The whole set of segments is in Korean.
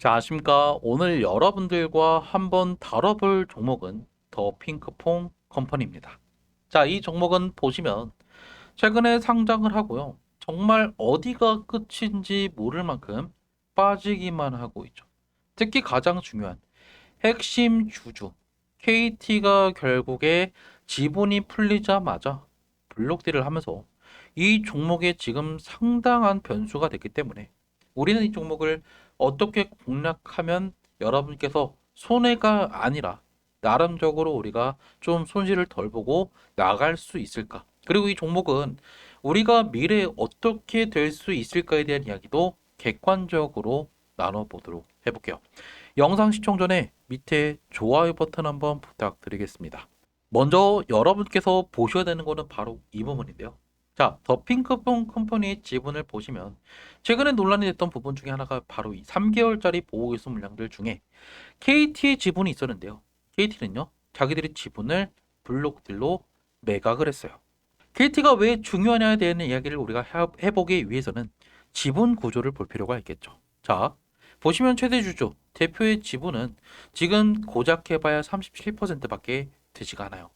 자, 아십니까? 오늘 여러분들과 한번 다뤄볼 종목은 더 핑크퐁 컴퍼니입니다. 자, 이 종목은 보시면 최근에 상장을 하고요. 정말 어디가 끝인지 모를 만큼 빠지기만 하고 있죠. 특히 가장 중요한 핵심 주주 KT가 결국에 지분이 풀리자마자 블록딜을 하면서 이 종목에 지금 상당한 변수가 됐기 때문에 우리는 이 종목을 어떻게 공략하면 여러분께서 손해가 아니라 나름적으로 우리가 좀 손실을 덜 보고 나갈 수 있을까? 그리고 이 종목은 우리가 미래에 어떻게 될 수 있을까에 대한 이야기도 객관적으로 나눠보도록 해볼게요. 영상 시청 전에 밑에 좋아요 버튼 한번 부탁드리겠습니다. 먼저 여러분께서 보셔야 되는 거는 바로 이 부분인데요. 자, 더 핑크퐁 컴퍼니의 지분을 보시면 최근에 논란이 됐던 부분 중에 하나가 바로 이 3개월짜리 보호기수 물량들 중에 KT의 지분이 있었는데요. KT는요, 자기들의 지분을 블록들로 매각을 했어요. KT가 왜 중요하냐에 대한 이야기를 우리가 해보기 위해서는 지분 구조를 볼 필요가 있겠죠. 자, 보시면 최대 주주, 대표의 지분은 지금 고작 해봐야 37%밖에 되지가 않아요.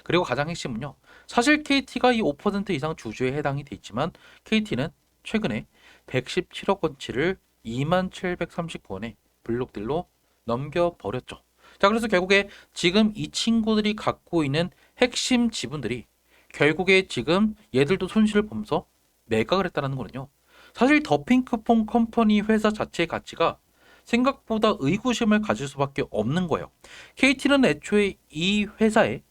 그리고 가장 핵심은요. 사실 KT가 이 5% 이상 주주에 해당이 돼 있지만 KT는 최근에 117억 원치를 2739원에 블록딜로 넘겨버렸죠. 자, 그래서 결국에 지금 이 친구들이 갖고 있는 핵심 지분들이 결국에 지금 얘들도 손실을 보면서 매각을 했다는 거는요. 사실 더 핑크퐁 컴퍼니 회사 자체의 가치가 생각보다 의구심을 가질 수밖에 없는 거예요. KT는 애초에 이 회사에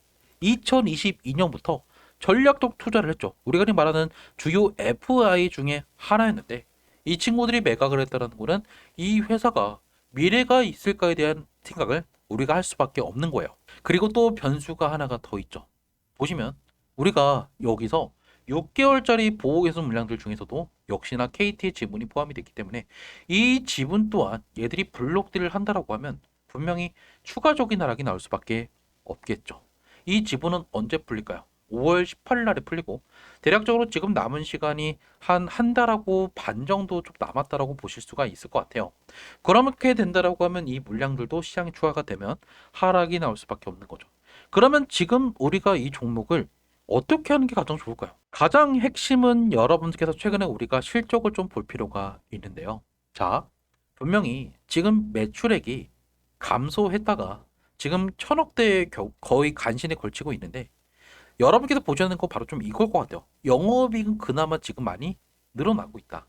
2022년부터 전략적 투자를 했죠. 우리가 흔히 말하는 주요 FI 중에 하나였는데 이 친구들이 매각을 했다는 거는 이 회사가 미래가 있을까에 대한 생각을 우리가 할 수밖에 없는 거예요. 그리고 또 변수가 하나가 더 있죠. 보시면 우리가 여기서 6개월짜리 보호개수 물량들 중에서도 역시나 KT의 지분이 포함이 됐기 때문에 이 지분 또한 얘들이 블록딜을 한다라고 하면 분명히 추가적인 하락이 나올 수밖에 없겠죠. 이 지분은 언제 풀릴까요? 5월 18일 날에 풀리고 대략적으로 지금 남은 시간이 한 달하고 반 정도 좀 남았다라고 보실 수가 있을 것 같아요. 그렇게 된다라고 하면 이 물량들도 시장에 추가가 되면 하락이 나올 수밖에 없는 거죠. 그러면 지금 우리가 이 종목을 어떻게 하는 게 가장 좋을까요? 가장 핵심은 여러분께서 최근에 우리가 실적을 좀 볼 필요가 있는데요. 자, 분명히 지금 매출액이 감소했다가 지금 천억대에 거의 간신히 걸치고 있는데 여러분께서 보셔야 하는 거 바로 좀 이걸 것 같아요. 영업이익은 그나마 지금 많이 늘어나고 있다.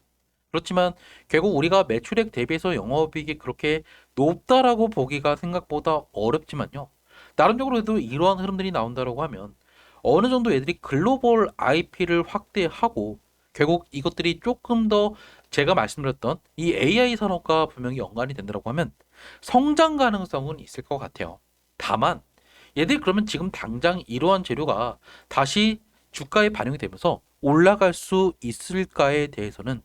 그렇지만 결국 우리가 매출액 대비해서 영업이익이 그렇게 높다라고 보기가 생각보다 어렵지만요. 나름적으로 해도 이러한 흐름들이 나온다라고 하면 어느 정도 애들이 글로벌 IP를 확대하고 결국 이것들이 조금 더 제가 말씀드렸던 이 AI 산업과 분명히 연관이 된다고 하면 성장 가능성은 있을 것 같아요. 다만 얘들이 그러면 지금 당장 이러한 재료가 다시 주가에 반영이 되면서 올라갈 수 있을까에 대해서는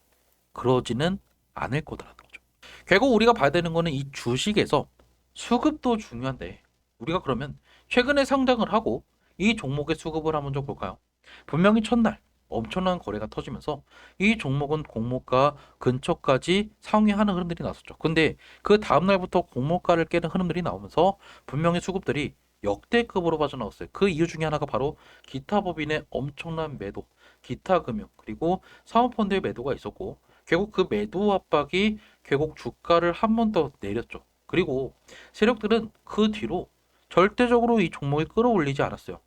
그러지는 않을 거다라는 거죠. 결국 우리가 봐야 되는 거는 이 주식에서 수급도 중요한데 우리가 그러면 최근에 상장을 하고 이 종목의 수급을 한번 좀 볼까요? 분명히 첫날 엄청난 거래가 터지면서 이 종목은 공모가 근처까지 상회하는 흐름들이 나왔었죠. 근데 그 다음날부터 공모가를 깨는 흐름들이 나오면서 분명히 수급들이 역대급으로 빠져나왔어요. 그 이유 중에 하나가 바로 기타 법인의 엄청난 매도, 기타 금융, 그리고 사모펀드의 매도가 있었고 결국 그 매도 압박이 결국 주가를 한 번 더 내렸죠. 그리고 세력들은 그 뒤로 절대적으로 이 종목을 끌어올리지 않았어요.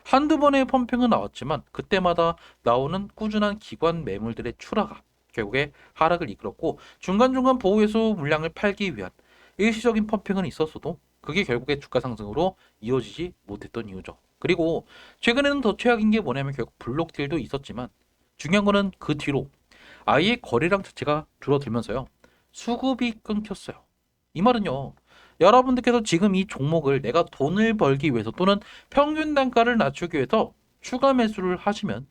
한두 번의 펌핑은 나왔지만 그때마다 나오는 꾸준한 기관 매물들의 출하가 결국에 하락을 이끌었고 중간중간 보호해서 물량을 팔기 위한 일시적인 펌핑은 있었어도 그게 결국에 주가 상승으로 이어지지 못했던 이유죠. 그리고 최근에는 더 최악인 게 뭐냐면 결국 블록딜도 있었지만 중요한 거는 그 뒤로 아예 거래량 자체가 줄어들면서요. 수급이 끊겼어요. 이 말은요. 여러분들께서 지금 이 종목을 내가 돈을 벌기 위해서 또는 평균 단가를 낮추기 위해서 추가 매수를 하시면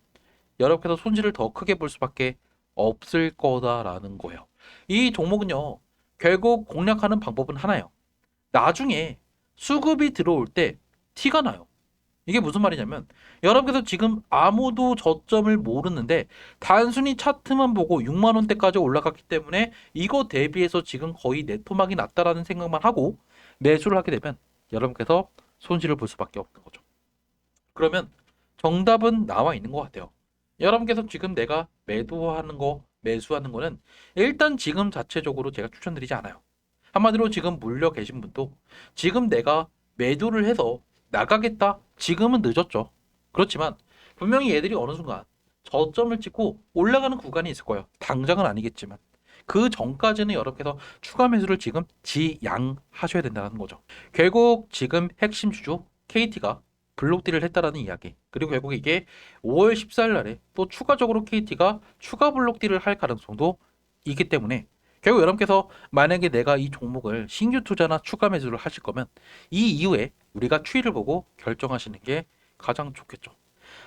여러분께서 손실을 더 크게 볼 수밖에 없을 거다라는 거예요. 이 종목은요. 결국 공략하는 방법은 하나예요. 나중에 수급이 들어올 때 티가 나요. 이게 무슨 말이냐면 여러분께서 지금 아무도 저점을 모르는데 단순히 차트만 보고 6만 원대까지 올라갔기 때문에 이거 대비해서 지금 거의 네토막이 났다라는 생각만 하고 매수를 하게 되면 여러분께서 손실을 볼 수밖에 없는 거죠. 그러면 정답은 나와 있는 것 같아요. 여러분께서 지금 내가 매도하는 거, 매수하는 거는 일단 지금 자체적으로 제가 추천드리지 않아요. 한마디로 지금 물려 계신 분도 지금 내가 매도를 해서 나가겠다? 지금은 늦었죠. 그렇지만 분명히 얘들이 어느 순간 저점을 찍고 올라가는 구간이 있을 거예요. 당장은 아니겠지만. 그 전까지는 여러분께서 추가 매수를 지금 지양하셔야 된다는 거죠. 결국 지금 핵심 주주 KT가 블록딜을 했다라는 이야기. 그리고 결국 이게 5월 14일 날에 또 추가적으로 KT가 추가 블록딜을 할 가능성도 있기 때문에 결국 여러분께서 만약에 내가 이 종목을 신규 투자나 추가 매수를 하실 거면 이 이후에 우리가 추이를 보고 결정하시는 게 가장 좋겠죠.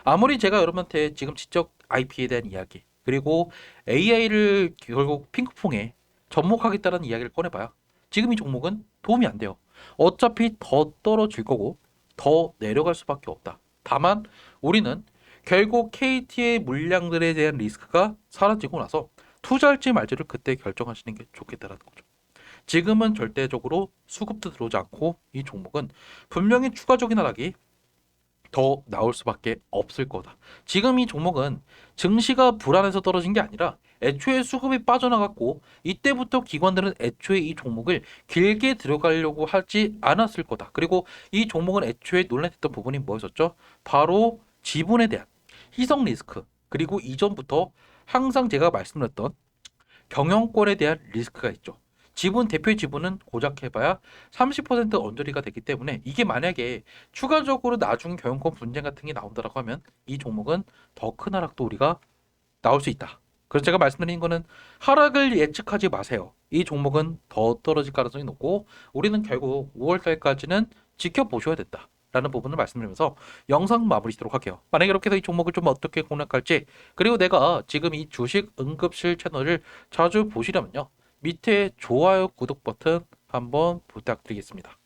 아무리 제가 여러분한테 지금 지적 IP에 대한 이야기 그리고 AI를 결국 핑크퐁에 접목하겠다는 이야기를 꺼내봐야 지금 이 종목은 도움이 안 돼요. 어차피 더 떨어질 거고 더 내려갈 수밖에 없다. 다만 우리는 결국 KT의 물량들에 대한 리스크가 사라지고 나서 투자할지 말지를 그때 결정하시는 게 좋겠다라는 거죠. 지금은 절대적으로 수급도 들어오지 않고 이 종목은 분명히 추가적인 하락이 더 나올 수밖에 없을 거다. 지금 이 종목은 증시가 불안해서 떨어진 게 아니라 애초에 수급이 빠져나갔고 이때부터 기관들은 애초에 이 종목을 길게 들어가려고 하지 않았을 거다. 그리고 이 종목은 애초에 논란했던 부분이 뭐였었죠? 바로 지분에 대한 희석 리스크 그리고 이전부터 항상 제가 말씀드렸던 경영권에 대한 리스크가 있죠. 지분 대표의 지분은 고작 해봐야 30% 언저리가 되기 때문에 이게 만약에 추가적으로 나중 경영권 분쟁 같은 게 나온다라고 하면 이 종목은 더 큰 하락도 우리가 나올 수 있다. 그래서 제가 말씀드린 거는 하락을 예측하지 마세요. 이 종목은 더 떨어질 가능성이 높고 우리는 결국 5월 달까지는 지켜보셔야 된다. 라는 부분을 말씀드리면서 영상 마무리 짓도록 할게요. 만약에 이렇게 해서 이 종목을 좀 어떻게 공략할지 그리고 내가 지금 이 주식 응급실 채널을 자주 보시려면요. 밑에 좋아요, 구독 버튼 한번 부탁드리겠습니다.